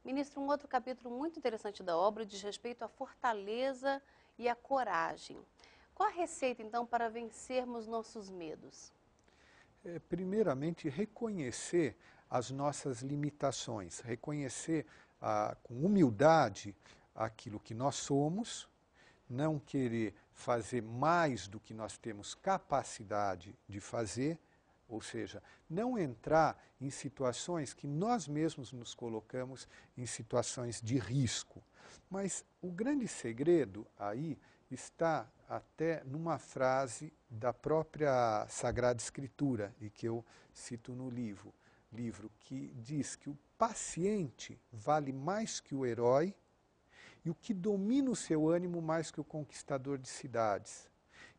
Ministro, um outro capítulo muito interessante da obra diz respeito à fortaleza e à coragem. Qual a receita, então, para vencermos nossos medos? Primeiramente, reconhecer as nossas limitações, reconhecer com humildade aquilo que nós somos, não querer fazer mais do que nós temos capacidade de fazer, ou seja, não entrar em situações que nós mesmos nos colocamos em situações de risco. Mas o grande segredo aí está até numa frase da própria Sagrada Escritura, e que eu cito no livro, que diz que o paciente vale mais que o herói e o que domina o seu ânimo mais que o conquistador de cidades.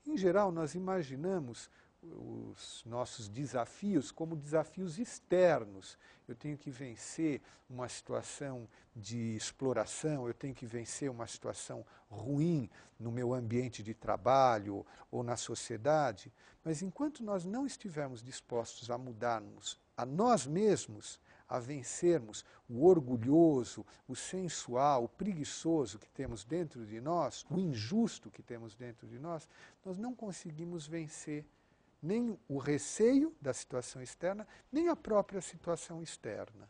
Em geral, nós imaginamos os nossos desafios como desafios externos. Eu tenho que vencer uma situação de exploração, eu tenho que vencer uma situação ruim no meu ambiente de trabalho ou na sociedade, mas enquanto nós não estivermos dispostos a mudarmos a nós mesmos, a vencermos o orgulhoso, o sensual, o preguiçoso que temos dentro de nós, o injusto que temos dentro de nós, nós não conseguimos vencer nem o receio da situação externa, nem a própria situação externa.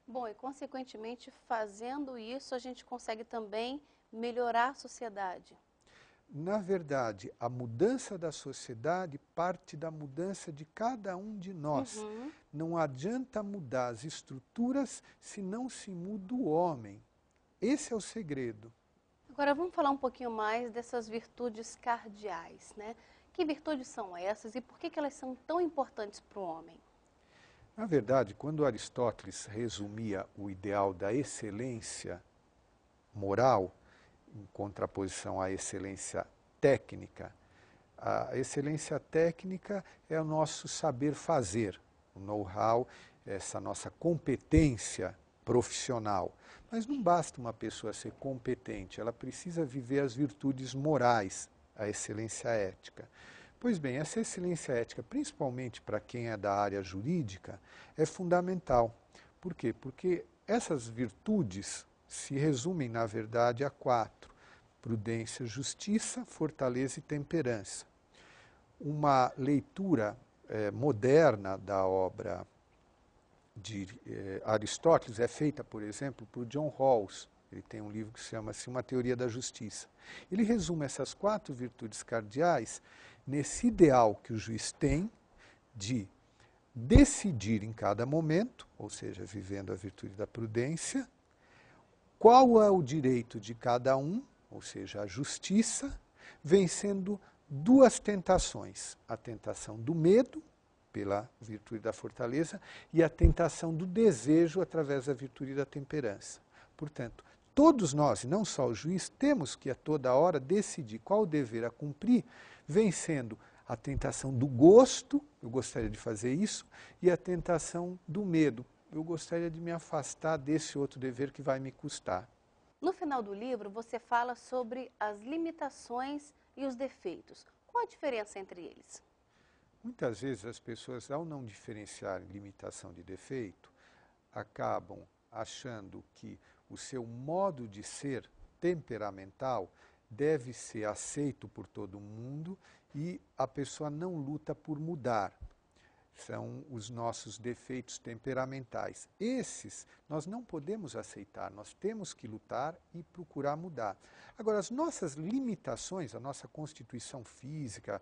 Bom, e consequentemente, fazendo isso, a gente consegue também melhorar a sociedade. Na verdade, a mudança da sociedade parte da mudança de cada um de nós. Não adianta mudar as estruturas se não se muda o homem. Esse é o segredo. Agora vamos falar um pouquinho mais dessas virtudes cardeais, né? Que virtudes são essas e por que elas são tão importantes para o homem? Na verdade, quando Aristóteles resumia o ideal da excelência moral, em contraposição à excelência técnica, a excelência técnica é o nosso saber fazer, o know-how, essa nossa competência profissional. Mas não basta uma pessoa ser competente, ela precisa viver as virtudes morais, a excelência ética. Pois bem, essa excelência ética, principalmente para quem é da área jurídica, é fundamental. Por quê? Porque essas virtudes se resumem, na verdade, a 4. Prudência, justiça, fortaleza e temperança. Uma leitura moderna da obra de Aristóteles é feita, por exemplo, por John Rawls. Ele tem um livro que se chama Uma Teoria da Justiça. Ele resume essas 4 virtudes cardeais nesse ideal que o juiz tem de decidir em cada momento, ou seja, vivendo a virtude da prudência, qual é o direito de cada um, ou seja, a justiça, vencendo 2 tentações, a tentação do medo, pela virtude da fortaleza, e a tentação do desejo através da virtude da temperança. Portanto, todos nós, e não só o juiz, temos que a toda hora decidir qual o dever a cumprir, vencendo a tentação do gosto, eu gostaria de fazer isso, e a tentação do medo, eu gostaria de me afastar desse outro dever que vai me custar. No final do livro, você fala sobre as limitações e os defeitos. Qual a diferença entre eles? Muitas vezes as pessoas, ao não diferenciarem limitação de defeito, acabam achando que o seu modo de ser temperamental deve ser aceito por todo mundo e a pessoa não luta por mudar. São os nossos defeitos temperamentais. Esses nós não podemos aceitar, nós temos que lutar e procurar mudar. Agora, as nossas limitações, a nossa constituição física,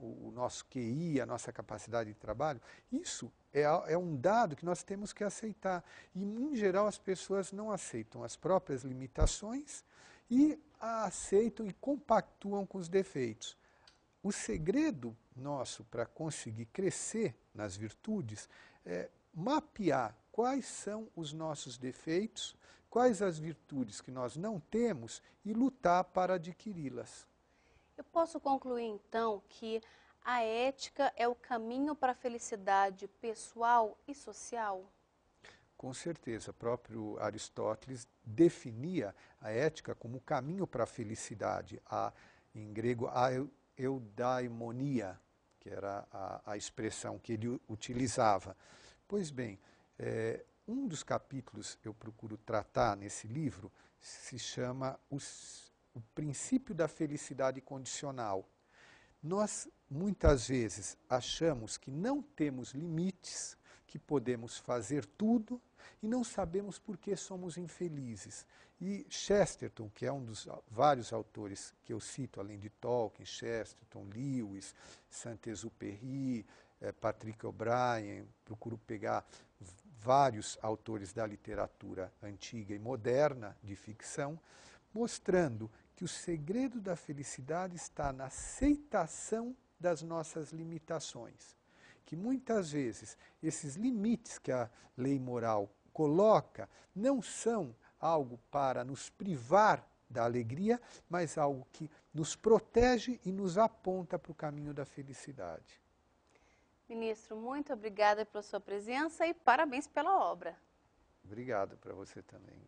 o nosso QI, a nossa capacidade de trabalho, isso é um dado que nós temos que aceitar. E, em geral, as pessoas não aceitam as próprias limitações e aceitam e compactuam com os defeitos. O segredo nosso para conseguir crescer nas virtudes é mapear quais são os nossos defeitos, quais as virtudes que nós não temos e lutar para adquiri-las. Eu posso concluir, então, que a ética é o caminho para a felicidade pessoal e social? Com certeza, próprio Aristóteles definia a ética como o caminho para a felicidade, em grego, a eudaimonia, que era a expressão que ele utilizava. Pois bem, um dos capítulos eu procuro tratar nesse livro se chama o princípio da felicidade condicional. Nós, muitas vezes, achamos que não temos limites, que podemos fazer tudo e não sabemos por que somos infelizes. E Chesterton, que é um dos vários autores que eu cito, além de Tolkien, Chesterton, Lewis, Saint-Exupéry, Patrick O'Brian, procuro pegar vários autores da literatura antiga e moderna de ficção, mostrando que o segredo da felicidade está na aceitação das nossas limitações. Que muitas vezes esses limites que a lei moral coloca não são algo para nos privar da alegria, mas algo que nos protege e nos aponta para o caminho da felicidade. Ministro, muito obrigada pela sua presença e parabéns pela obra. Obrigado para você também.